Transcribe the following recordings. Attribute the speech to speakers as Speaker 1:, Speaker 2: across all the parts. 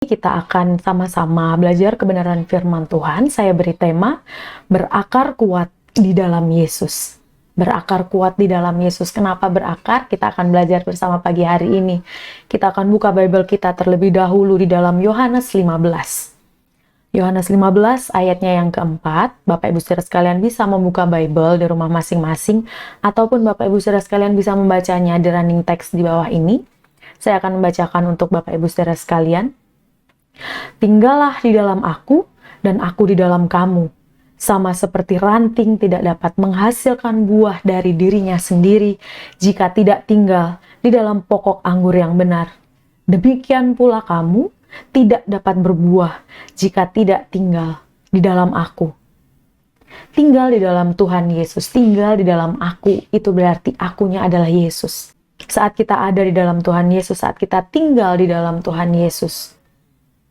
Speaker 1: Kita akan sama-sama belajar kebenaran firman Tuhan. Saya beri tema, berakar kuat di dalam Yesus. Berakar kuat di dalam Yesus. Kenapa berakar? Kita akan belajar bersama pagi hari ini. Kita akan buka Bible kita terlebih dahulu di dalam Yohanes 15. Yohanes 15 ayatnya yang keempat. Bapak Ibu Saudara sekalian bisa membuka Bible di rumah masing-masing, ataupun Bapak Ibu Saudara sekalian bisa membacanya di running text di bawah ini. Saya akan membacakan untuk Bapak Ibu Saudara sekalian. Tinggallah di dalam aku, dan aku di dalam kamu. Sama seperti ranting tidak dapat menghasilkan buah dari dirinya sendiri jika tidak tinggal di dalam pokok anggur yang benar. Demikian pula kamu tidak dapat berbuah jika tidak tinggal di dalam aku. Tinggal di dalam Tuhan Yesus, tinggal di dalam aku, itu berarti akunya adalah Yesus. Saat kita ada di dalam Tuhan Yesus, saat kita tinggal di dalam Tuhan Yesus,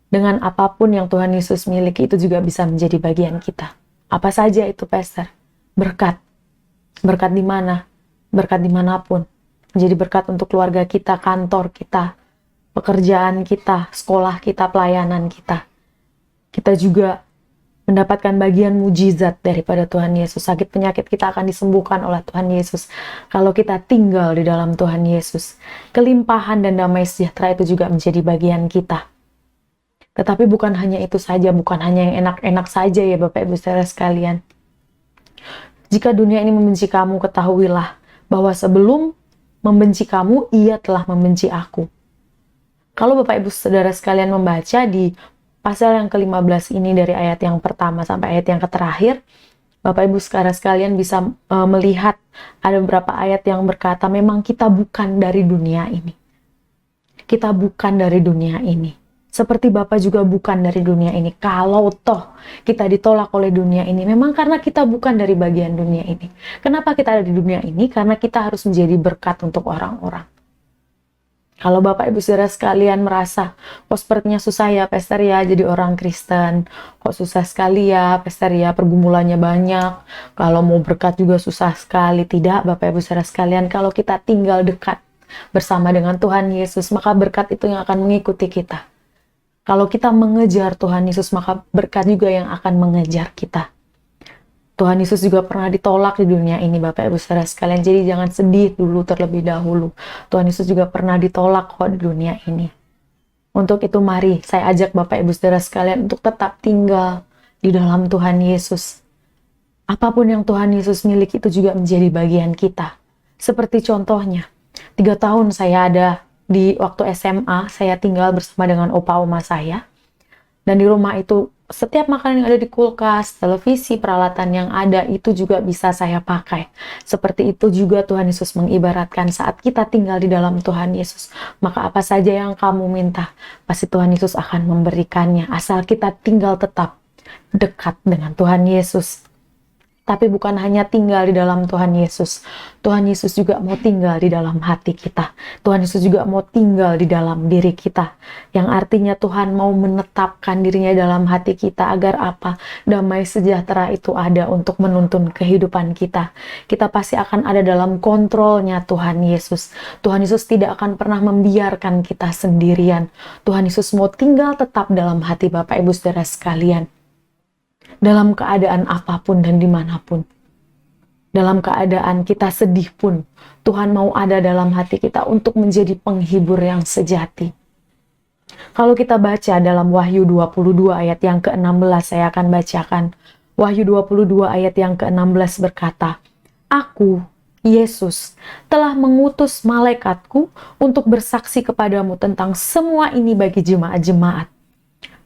Speaker 1: dengan apapun yang Tuhan Yesus miliki itu juga bisa menjadi bagian kita. Apa saja itu, Pastor? Berkat. Berkat di mana? Berkat dimanapun. Menjadi berkat untuk keluarga kita, kantor kita, pekerjaan kita, sekolah kita, pelayanan kita. Kita juga mendapatkan bagian mujizat daripada Tuhan Yesus. Sakit penyakit kita akan disembuhkan oleh Tuhan Yesus kalau kita tinggal di dalam Tuhan Yesus. Kelimpahan dan damai sejahtera itu juga menjadi bagian kita. Tetapi bukan hanya itu saja, bukan hanya yang enak-enak saja ya Bapak Ibu Saudara sekalian. Jika dunia ini membenci kamu, ketahuilah bahwa sebelum membenci kamu, ia telah membenci aku. Kalau Bapak Ibu Saudara sekalian membaca di pasal yang ke-15 ini dari ayat yang pertama sampai ayat yang terakhir, Bapak Ibu Saudara sekalian bisa melihat ada beberapa ayat yang berkata memang kita bukan dari dunia ini. Kita bukan dari dunia ini. Seperti Bapa juga bukan dari dunia ini. Kalau toh kita ditolak oleh dunia ini, memang karena kita bukan dari bagian dunia ini. Kenapa kita ada di dunia ini? Karena kita harus menjadi berkat untuk orang-orang. Kalau Bapak Ibu Saudara sekalian merasa, kok sepertinya susah ya Pastor ya jadi orang Kristen, kok susah sekali ya Pastor ya pergumulannya banyak, kalau mau berkat juga susah sekali. Tidak Bapak Ibu Saudara sekalian, kalau kita tinggal dekat bersama dengan Tuhan Yesus, maka berkat itu yang akan mengikuti kita. Kalau kita mengejar Tuhan Yesus, maka berkat juga yang akan mengejar kita. Tuhan Yesus juga pernah ditolak di dunia ini, Bapak Ibu Saudara sekalian. Jadi jangan sedih dulu terlebih dahulu. Tuhan Yesus juga pernah ditolak kok di dunia ini. Untuk itu mari saya ajak Bapak Ibu Saudara sekalian untuk tetap tinggal di dalam Tuhan Yesus. Apapun yang Tuhan Yesus miliki itu juga menjadi bagian kita. Seperti contohnya, 3 tahun saya ada di waktu SMA, saya tinggal bersama dengan opa oma saya. Dan di rumah itu, setiap makanan yang ada di kulkas, televisi, peralatan yang ada, itu juga bisa saya pakai. Seperti itu juga Tuhan Yesus mengibaratkan saat kita tinggal di dalam Tuhan Yesus. Maka apa saja yang kamu minta, pasti Tuhan Yesus akan memberikannya. Asal kita tinggal tetap dekat dengan Tuhan Yesus. Tapi bukan hanya tinggal di dalam Tuhan Yesus. Tuhan Yesus juga mau tinggal di dalam hati kita. Tuhan Yesus juga mau tinggal di dalam diri kita. Yang artinya Tuhan mau menetapkan dirinya dalam hati kita agar apa? Damai sejahtera itu ada untuk menuntun kehidupan kita. Kita pasti akan ada dalam kontrolnya Tuhan Yesus. Tuhan Yesus tidak akan pernah membiarkan kita sendirian. Tuhan Yesus mau tinggal tetap dalam hati Bapak Ibu Saudara sekalian. Dalam keadaan apapun dan dimanapun. Dalam keadaan kita sedih pun, Tuhan mau ada dalam hati kita untuk menjadi penghibur yang sejati. Kalau kita baca dalam Wahyu 22 ayat yang ke-16, saya akan bacakan. Wahyu 22 ayat yang ke-16 berkata, Aku, Yesus, telah mengutus malaikatku untuk bersaksi kepadamu tentang semua ini bagi jemaat-jemaat.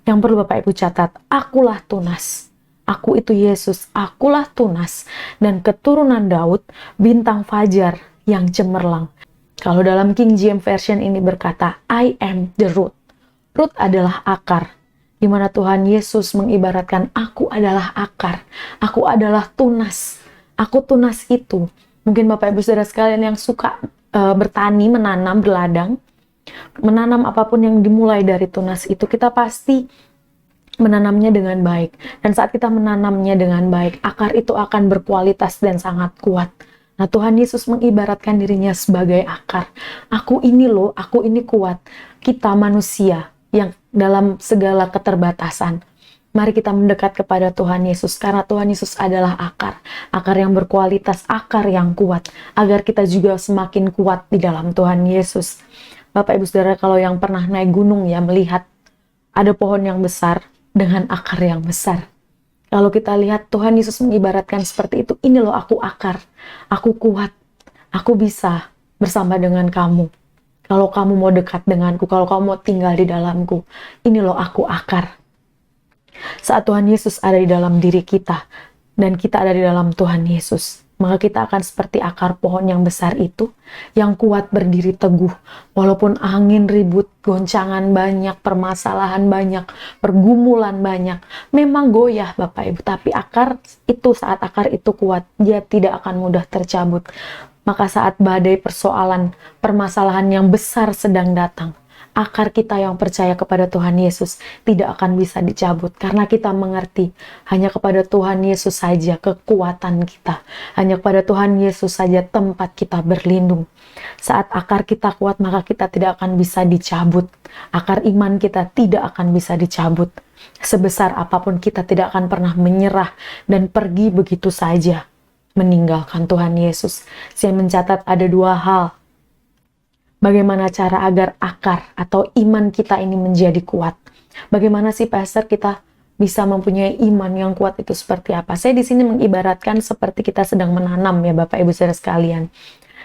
Speaker 1: Yang perlu Bapak Ibu catat, akulah tunas. Aku itu Yesus, akulah tunas dan keturunan Daud, bintang fajar yang cemerlang. Kalau dalam King James Version ini berkata, I am the root. Root adalah akar, di mana Tuhan Yesus mengibaratkan aku adalah akar, aku adalah tunas, aku tunas itu. Mungkin Bapak Ibu Saudara sekalian yang suka bertani, menanam, berladang, menanam apapun yang dimulai dari tunas itu, kita pasti menanamnya dengan baik. Dan saat kita menanamnya dengan baik, akar itu akan berkualitas dan sangat kuat. Nah, Tuhan Yesus mengibaratkan dirinya sebagai akar. Aku ini loh, aku ini kuat. Kita manusia, yang dalam segala keterbatasan. Mari kita mendekat kepada Tuhan Yesus, karena Tuhan Yesus adalah akar yang berkualitas, akar yang kuat, agar kita juga semakin kuat di dalam Tuhan Yesus. Bapak Ibu Saudara, kalau yang pernah naik gunung ya, melihat ada pohon yang besar dengan akar yang besar. Kalau kita lihat Tuhan Yesus mengibaratkan seperti itu, ini loh aku akar, aku kuat, aku bisa bersama dengan kamu. Kalau kamu mau dekat denganku, kalau kamu mau tinggal di dalamku, ini loh aku akar. Saat Tuhan Yesus ada di dalam diri kita, dan kita ada di dalam Tuhan Yesus, maka kita akan seperti akar pohon yang besar itu, yang kuat berdiri teguh, walaupun angin ribut, goncangan banyak, permasalahan banyak, pergumulan banyak, memang goyah Bapak Ibu, tapi saat akar itu kuat, dia tidak akan mudah tercabut. Maka saat badai persoalan, permasalahan yang besar sedang datang, akar kita yang percaya kepada Tuhan Yesus tidak akan bisa dicabut, karena kita mengerti hanya kepada Tuhan Yesus saja kekuatan kita, hanya kepada Tuhan Yesus saja tempat kita berlindung. Saat akar kita kuat, maka kita tidak akan bisa dicabut. Akar iman kita tidak akan bisa dicabut. Sebesar apapun kita tidak akan pernah menyerah dan pergi begitu saja meninggalkan Tuhan Yesus. Saya mencatat ada 2 hal. Bagaimana cara agar akar atau iman kita ini menjadi kuat? Bagaimana sih Pastor kita bisa mempunyai iman yang kuat itu seperti apa? Saya di sini mengibaratkan seperti kita sedang menanam ya Bapak Ibu Saudara sekalian.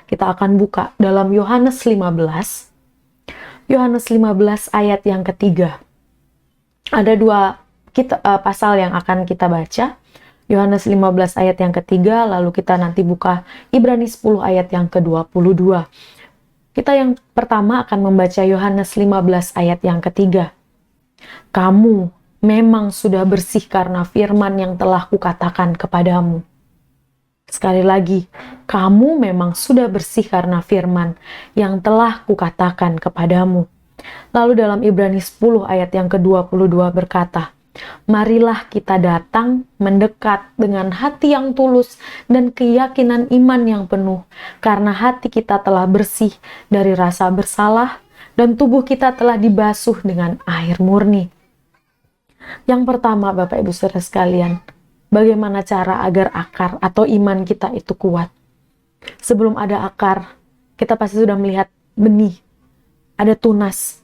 Speaker 1: Kita akan buka dalam Yohanes 15. Yohanes 15 ayat yang ketiga. Ada 2 pasal yang akan kita baca. Yohanes 15 ayat yang ketiga, lalu kita nanti buka Ibrani 10 ayat yang ke-22. Kita yang pertama akan membaca Yohanes 15 ayat yang ketiga. Kamu memang sudah bersih karena firman yang telah kukatakan kepadamu. Sekali lagi, kamu memang sudah bersih karena firman yang telah kukatakan kepadamu. Lalu dalam Ibrani 10 ayat yang ke-22 berkata, marilah kita datang mendekat dengan hati yang tulus dan keyakinan iman yang penuh, karena hati kita telah bersih dari rasa bersalah dan tubuh kita telah dibasuh dengan air murni. Yang pertama Bapak Ibu Saudara sekalian, bagaimana cara agar akar atau iman kita itu kuat? Sebelum ada akar, kita pasti sudah melihat benih, ada tunas.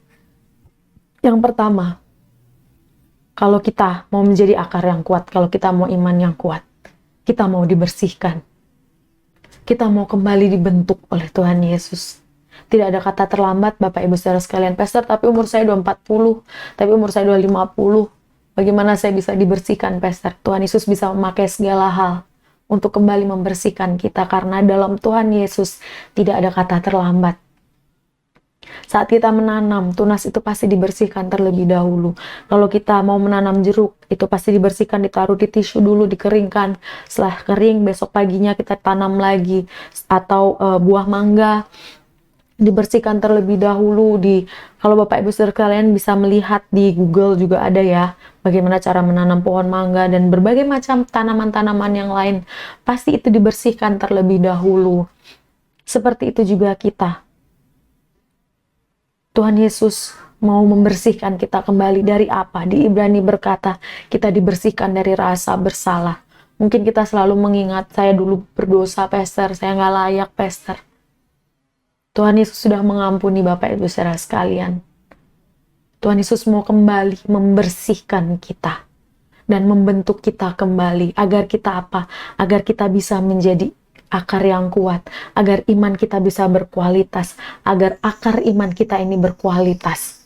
Speaker 1: Yang pertama, kalau kita mau menjadi akar yang kuat, kalau kita mau iman yang kuat, kita mau dibersihkan. Kita mau kembali dibentuk oleh Tuhan Yesus. Tidak ada kata terlambat Bapak Ibu Saudara sekalian. Pastor, tapi umur saya udah 40, tapi umur saya udah 50. Bagaimana saya bisa dibersihkan, Pastor? Tuhan Yesus bisa memakai segala hal untuk kembali membersihkan kita, karena dalam Tuhan Yesus tidak ada kata terlambat. Saat kita menanam, tunas itu pasti dibersihkan terlebih dahulu. Kalau kita mau menanam jeruk, itu pasti dibersihkan, ditaruh di tisu dulu, dikeringkan. Setelah kering, besok paginya kita tanam lagi. Atau buah mangga, dibersihkan terlebih dahulu. Kalau Bapak Ibu Saudara kalian bisa melihat di Google juga ada ya, bagaimana cara menanam pohon mangga dan berbagai macam tanaman-tanaman yang lain. Pasti itu dibersihkan terlebih dahulu. Seperti itu juga kita. Tuhan Yesus mau membersihkan kita kembali dari apa? Di Ibrani berkata, kita dibersihkan dari rasa bersalah. Mungkin kita selalu mengingat, saya dulu berdosa, Pastor, saya nggak layak, Pastor. Tuhan Yesus sudah mengampuni Bapak Ibu Saudara sekalian. Tuhan Yesus mau kembali membersihkan kita dan membentuk kita kembali. Agar kita apa? Agar kita bisa menjadi akar yang kuat, agar iman kita bisa berkualitas, agar akar iman kita ini berkualitas.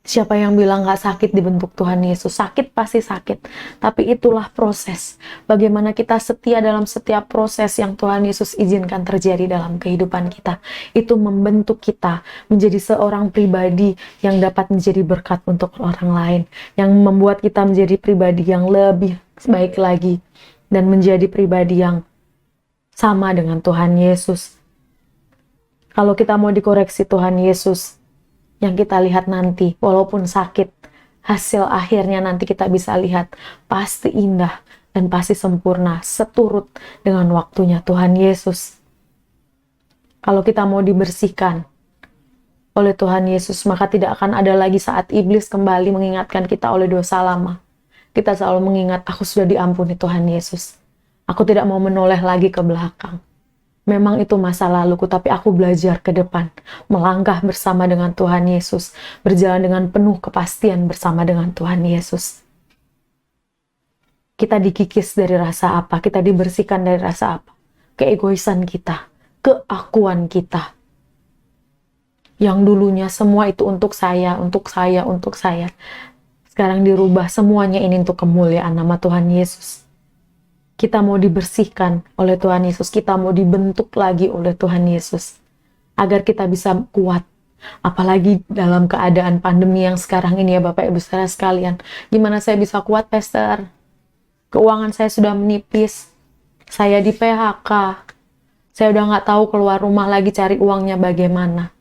Speaker 1: Siapa yang bilang gak sakit dibentuk Tuhan Yesus? Sakit pasti sakit, tapi itulah proses. Bagaimana kita setia dalam setiap proses yang Tuhan Yesus izinkan terjadi dalam kehidupan kita. Itu membentuk kita menjadi seorang pribadi yang dapat menjadi berkat untuk orang lain, yang membuat kita menjadi pribadi yang lebih baik lagi, dan menjadi pribadi yang sama dengan Tuhan Yesus. Kalau kita mau dikoreksi Tuhan Yesus, yang kita lihat nanti, walaupun sakit, hasil akhirnya nanti kita bisa lihat pasti indah dan pasti sempurna, seturut dengan waktunya Tuhan Yesus. Kalau kita mau dibersihkan, oleh Tuhan Yesus, maka tidak akan ada lagi saat iblis kembali mengingatkan kita oleh dosa lama. Kita selalu mengingat, aku sudah diampuni Tuhan Yesus. Aku tidak mau menoleh lagi ke belakang. Memang itu masa laluku, tapi aku belajar ke depan, melangkah bersama dengan Tuhan Yesus, berjalan dengan penuh kepastian bersama dengan Tuhan Yesus. Kita dikikis dari rasa apa? Kita dibersihkan dari rasa apa? Keegoisan kita, keakuan kita. Yang dulunya semua itu untuk saya, untuk saya, untuk saya. Sekarang dirubah semuanya ini untuk kemuliaan nama Tuhan Yesus. Kita mau dibersihkan oleh Tuhan Yesus, kita mau dibentuk lagi oleh Tuhan Yesus, agar kita bisa kuat. Apalagi dalam keadaan pandemi yang sekarang ini ya Bapak Ibu saudara sekalian. Gimana saya bisa kuat, Pastor? Keuangan saya sudah menipis, saya di PHK, saya udah nggak tahu keluar rumah lagi cari uangnya bagaimana.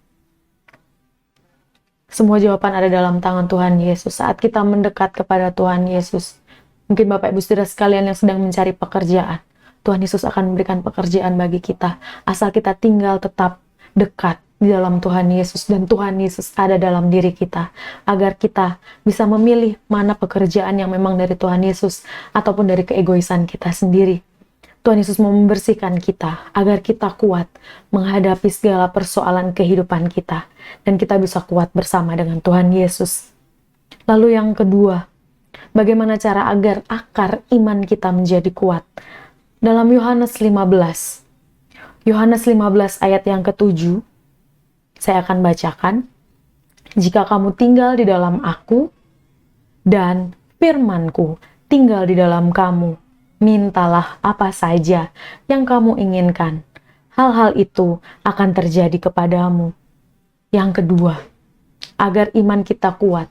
Speaker 1: Semua jawaban ada dalam tangan Tuhan Yesus. Saat kita mendekat kepada Tuhan Yesus, mungkin Bapak Ibu saudara sekalian yang sedang mencari pekerjaan, Tuhan Yesus akan memberikan pekerjaan bagi kita, asal kita tinggal tetap dekat di dalam Tuhan Yesus, dan Tuhan Yesus ada dalam diri kita, agar kita bisa memilih mana pekerjaan yang memang dari Tuhan Yesus, ataupun dari keegoisan kita sendiri. Tuhan Yesus mau membersihkan kita, agar kita kuat menghadapi segala persoalan kehidupan kita, dan kita bisa kuat bersama dengan Tuhan Yesus. Lalu yang kedua, bagaimana cara agar akar iman kita menjadi kuat? Dalam Yohanes 15 ayat yang ke-7, saya akan bacakan. Jika kamu tinggal di dalam aku, dan firman-Ku tinggal di dalam kamu, mintalah apa saja yang kamu inginkan. Hal-hal itu akan terjadi kepadamu. Yang kedua, agar iman kita kuat,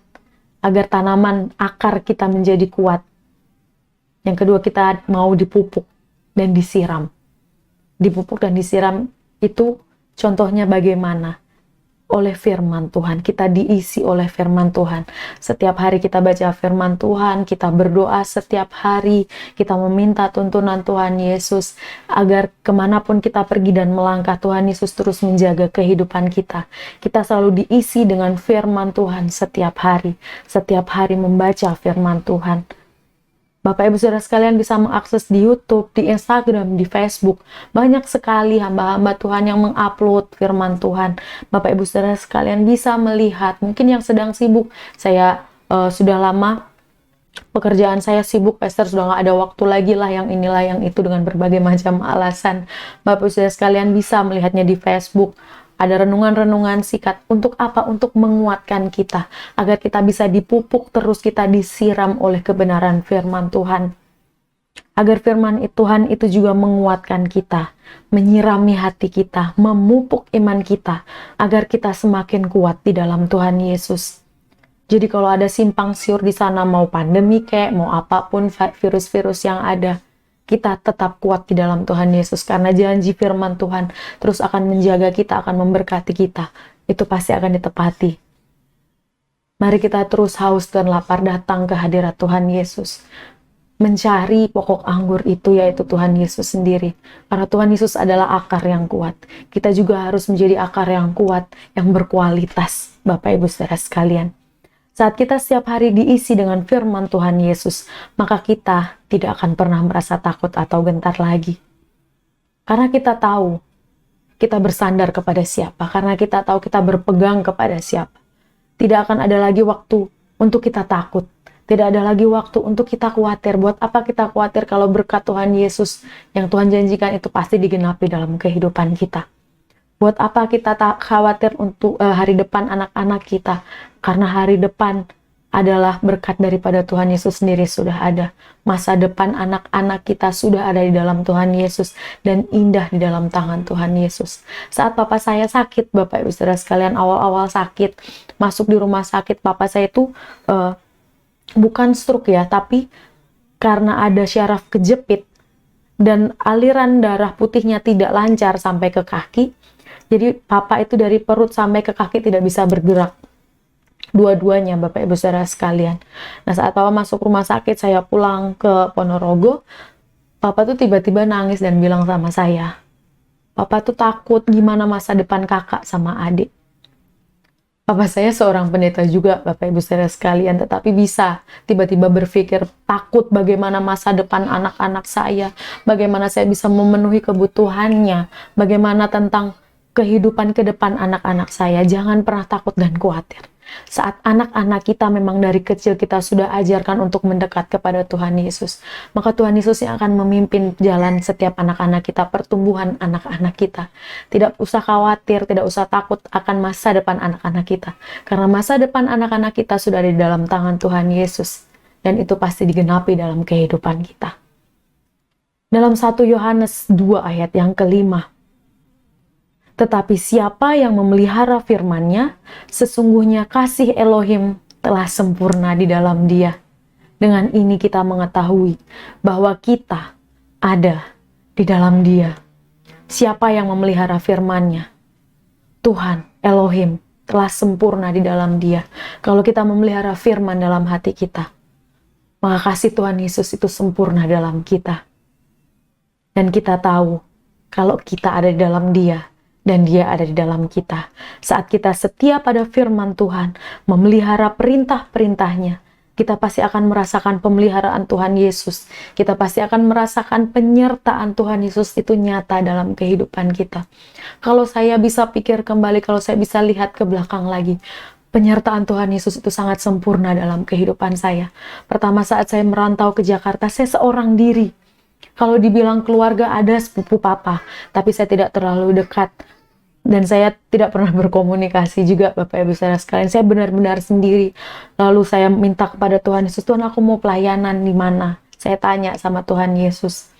Speaker 1: agar tanaman akar kita menjadi kuat. Yang kedua, kita mau dipupuk dan disiram. Dipupuk dan disiram itu contohnya bagaimana? Oleh firman Tuhan, kita diisi oleh firman Tuhan. Setiap hari kita baca firman Tuhan, kita berdoa setiap hari, kita meminta tuntunan Tuhan Yesus, agar kemanapun kita pergi dan melangkah, Tuhan Yesus terus menjaga kehidupan kita. Kita selalu diisi dengan firman Tuhan setiap hari membaca firman Tuhan. Bapak Ibu saudara sekalian bisa mengakses di YouTube, di Instagram, di Facebook. Banyak sekali hamba-hamba Tuhan yang mengupload firman Tuhan. Bapak Ibu saudara sekalian bisa melihat, mungkin yang sedang sibuk, saya sudah lama pekerjaan saya sibuk, Pastor, sudah nggak ada waktu lagi lah yang inilah yang itu dengan berbagai macam alasan. Bapak Ibu saudara sekalian bisa melihatnya di Facebook. Ada renungan-renungan sikat. Untuk apa? Untuk menguatkan kita. Agar kita bisa dipupuk terus, kita disiram oleh kebenaran firman Tuhan. Agar firman Tuhan itu juga menguatkan kita. Menyirami hati kita. Memupuk iman kita. Agar kita semakin kuat di dalam Tuhan Yesus. Jadi kalau ada simpang siur di sana, mau pandemi kayak, mau apapun virus-virus yang ada, kita tetap kuat di dalam Tuhan Yesus, karena janji firman Tuhan terus akan menjaga kita, akan memberkati kita. Itu pasti akan ditepati. Mari kita terus haus dan lapar datang ke hadirat Tuhan Yesus. Mencari pokok anggur itu, yaitu Tuhan Yesus sendiri. Karena Tuhan Yesus adalah akar yang kuat. Kita juga harus menjadi akar yang kuat, yang berkualitas, Bapak Ibu saudara sekalian. Saat kita setiap hari diisi dengan firman Tuhan Yesus, maka kita tidak akan pernah merasa takut atau gentar lagi. Karena kita tahu kita bersandar kepada siapa, karena kita tahu kita berpegang kepada siapa. Tidak akan ada lagi waktu untuk kita takut. Tidak ada lagi waktu untuk kita khawatir. Buat apa kita khawatir kalau berkat Tuhan Yesus yang Tuhan janjikan itu pasti digenapi dalam kehidupan kita. Buat apa kita tak khawatir untuk hari depan anak-anak kita? Karena hari depan adalah berkat daripada Tuhan Yesus sendiri sudah ada. Masa depan anak-anak kita sudah ada di dalam Tuhan Yesus dan indah di dalam tangan Tuhan Yesus. Saat papa saya sakit, Bapak Ibu saudara sekalian, awal-awal sakit, masuk di rumah sakit, papa saya itu bukan stroke ya, tapi karena ada syaraf kejepit dan aliran darah putihnya tidak lancar sampai ke kaki. Jadi papa itu dari perut sampai ke kaki tidak bisa bergerak. Dua-duanya, Bapak Ibu saudara sekalian. Nah, saat papa masuk rumah sakit, saya pulang ke Ponorogo, papa tuh tiba-tiba nangis dan bilang sama saya, papa tuh takut gimana masa depan kakak sama adik. Papa saya seorang pendeta juga, Bapak Ibu saudara sekalian, tetapi bisa tiba-tiba berpikir takut bagaimana masa depan anak-anak saya, bagaimana saya bisa memenuhi kebutuhannya, bagaimana tentang kehidupan ke depan anak-anak saya. Jangan pernah takut dan khawatir. Saat anak-anak kita memang dari kecil kita sudah ajarkan untuk mendekat kepada Tuhan Yesus, maka Tuhan Yesus yang akan memimpin jalan setiap anak-anak kita, pertumbuhan anak-anak kita. Tidak usah khawatir, tidak usah takut akan masa depan anak-anak kita, karena masa depan anak-anak kita sudah di dalam tangan Tuhan Yesus, dan itu pasti digenapi dalam kehidupan kita. Dalam 1 Yohanes 2 ayat yang kelima, tetapi siapa yang memelihara firman-Nya, sesungguhnya kasih Elohim telah sempurna di dalam dia. Dengan ini kita mengetahui bahwa kita ada di dalam dia. Siapa yang memelihara firman-Nya? Tuhan, Elohim, telah sempurna di dalam dia. Kalau kita memelihara firman dalam hati kita, maka kasih Tuhan Yesus itu sempurna dalam kita. Dan kita tahu, kalau kita ada di dalam dia, dan dia ada di dalam kita. Saat kita setia pada firman Tuhan, memelihara perintah-perintahnya, kita pasti akan merasakan pemeliharaan Tuhan Yesus. Kita pasti akan merasakan penyertaan Tuhan Yesus itu nyata dalam kehidupan kita. Kalau saya bisa pikir kembali, kalau saya bisa lihat ke belakang lagi, penyertaan Tuhan Yesus itu sangat sempurna dalam kehidupan saya. Pertama saat saya merantau ke Jakarta, saya seorang diri. Kalau dibilang keluarga ada sepupu papa, tapi saya tidak terlalu dekat. Dan saya tidak pernah berkomunikasi juga, Bapak Ibu saudara sekalian. Saya benar-benar sendiri. Lalu saya minta kepada Tuhan Yesus, Tuhan aku mau pelayanan di mana? Saya tanya sama Tuhan Yesus.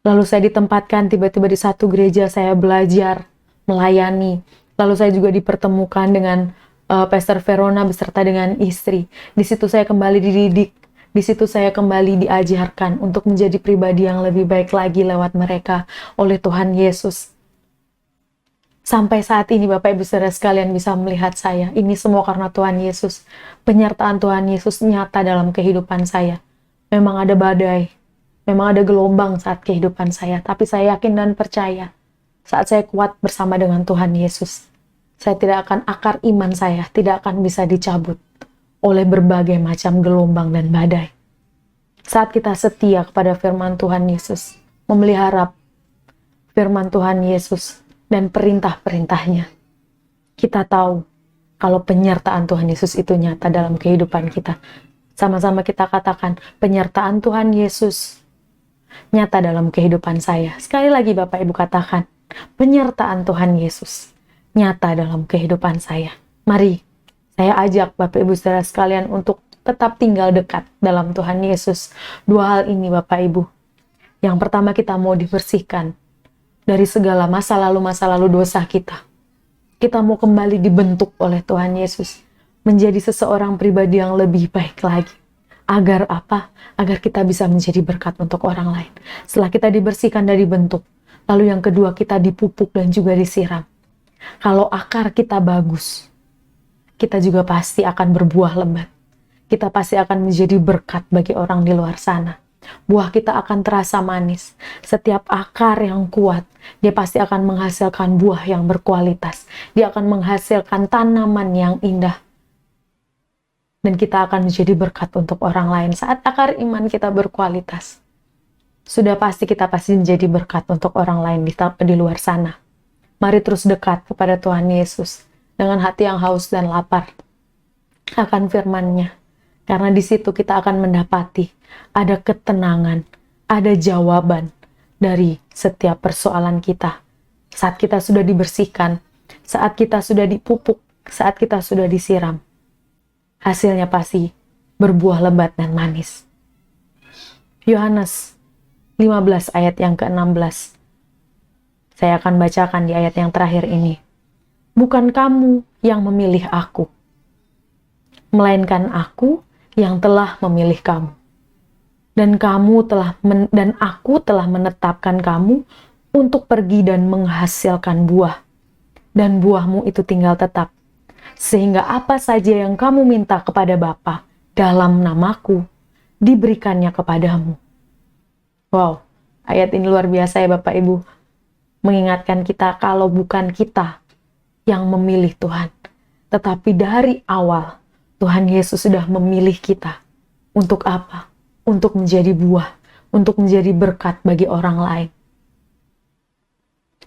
Speaker 1: Lalu saya ditempatkan tiba-tiba di satu gereja, saya belajar melayani. Lalu saya juga dipertemukan dengan Pastor Verona beserta dengan istri. Di situ saya kembali dididik. Di situ saya kembali diajarkan untuk menjadi pribadi yang lebih baik lagi lewat mereka oleh Tuhan Yesus. Sampai saat ini Bapak Ibu saudara sekalian bisa melihat saya. Ini semua karena Tuhan Yesus. Penyertaan Tuhan Yesus nyata dalam kehidupan saya. Memang ada badai, memang ada gelombang saat kehidupan saya. Tapi saya yakin dan percaya saat saya kuat bersama dengan Tuhan Yesus, saya tidak akan, akar iman saya tidak akan bisa dicabut oleh berbagai macam gelombang dan badai. Saat kita setia kepada firman Tuhan Yesus, memelihara firman Tuhan Yesus dan perintah-perintahnya, kita tahu kalau penyertaan Tuhan Yesus itu nyata dalam kehidupan kita. Sama-sama kita katakan, penyertaan Tuhan Yesus nyata dalam kehidupan saya. Sekali lagi Bapak Ibu katakan, penyertaan Tuhan Yesus nyata dalam kehidupan saya. Mari, saya ajak Bapak Ibu saudara sekalian untuk tetap tinggal dekat dalam Tuhan Yesus. Dua hal ini Bapak Ibu. Yang pertama, kita mau dibersihkan dari segala masa lalu dosa kita. Kita mau kembali dibentuk oleh Tuhan Yesus menjadi seseorang pribadi yang lebih baik lagi. Agar apa? Agar kita bisa menjadi berkat untuk orang lain. Setelah kita dibersihkan dan dibentuk, lalu yang kedua kita dipupuk dan juga disiram. Kalau akar kita bagus, kita juga pasti akan berbuah lebat. Kita pasti akan menjadi berkat bagi orang di luar sana. Buah kita akan terasa manis. Setiap akar yang kuat, dia pasti akan menghasilkan buah yang berkualitas. Dia akan menghasilkan tanaman yang indah. Dan kita akan menjadi berkat untuk orang lain. Saat akar iman kita berkualitas, sudah pasti kita pasti menjadi berkat untuk orang lain di luar sana. Mari terus dekat kepada Tuhan Yesus dengan hati yang haus dan lapar akan firman-Nya. Karena di situ kita akan mendapati ada ketenangan, ada jawaban dari setiap persoalan kita. Saat kita sudah dibersihkan, saat kita sudah dipupuk, saat kita sudah disiram, hasilnya pasti berbuah lebat dan manis. Yohanes 15 ayat yang ke-16. Saya akan bacakan di ayat yang terakhir ini. Bukan kamu yang memilih aku, melainkan aku yang telah memilih kamu. Dan aku telah menetapkan kamu untuk pergi dan menghasilkan buah. Dan buahmu itu tinggal tetap. Sehingga apa saja yang kamu minta kepada Bapa dalam namaku, diberikannya kepadamu. Wow, ayat ini luar biasa ya Bapak Ibu. Mengingatkan kita kalau bukan kita yang memilih Tuhan, Tetapi dari awal, Tuhan Yesus sudah memilih kita. Untuk apa? Untuk menjadi buah, untuk menjadi berkat bagi orang lain.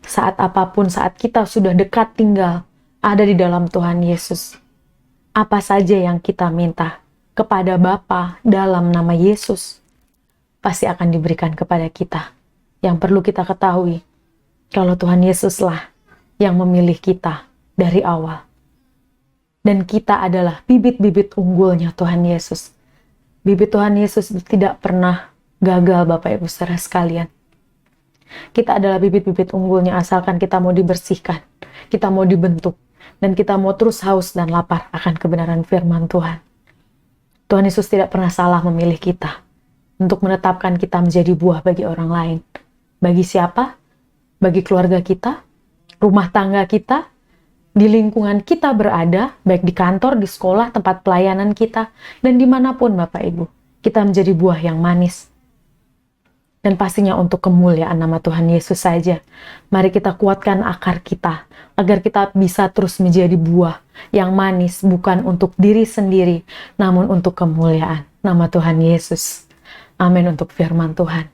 Speaker 1: Saat apapun, saat kita sudah dekat tinggal, ada di dalam Tuhan Yesus. Apa saja yang kita minta kepada Bapa dalam nama Yesus, pasti akan diberikan kepada kita. Yang perlu kita ketahui, kalau Tuhan Yesuslah yang memilih kita dari awal. Dan kita adalah bibit-bibit unggulnya Tuhan Yesus. Bibit Tuhan Yesus tidak pernah gagal, Bapak Ibu saudara sekalian. Kita adalah bibit-bibit unggulnya asalkan kita mau dibersihkan, kita mau dibentuk, dan kita mau terus haus dan lapar akan kebenaran firman Tuhan. Tuhan Yesus tidak pernah salah memilih kita untuk menetapkan kita menjadi buah bagi orang lain. Bagi siapa? Bagi keluarga kita, rumah tangga kita, di lingkungan kita berada, baik di kantor, di sekolah, tempat pelayanan kita, dan dimanapun Bapak Ibu, kita menjadi buah yang manis. Dan pastinya untuk kemuliaan nama Tuhan Yesus saja. Mari kita kuatkan akar kita, agar kita bisa terus menjadi buah yang manis, bukan untuk diri sendiri, namun untuk kemuliaan nama Tuhan Yesus. Amin untuk firman Tuhan.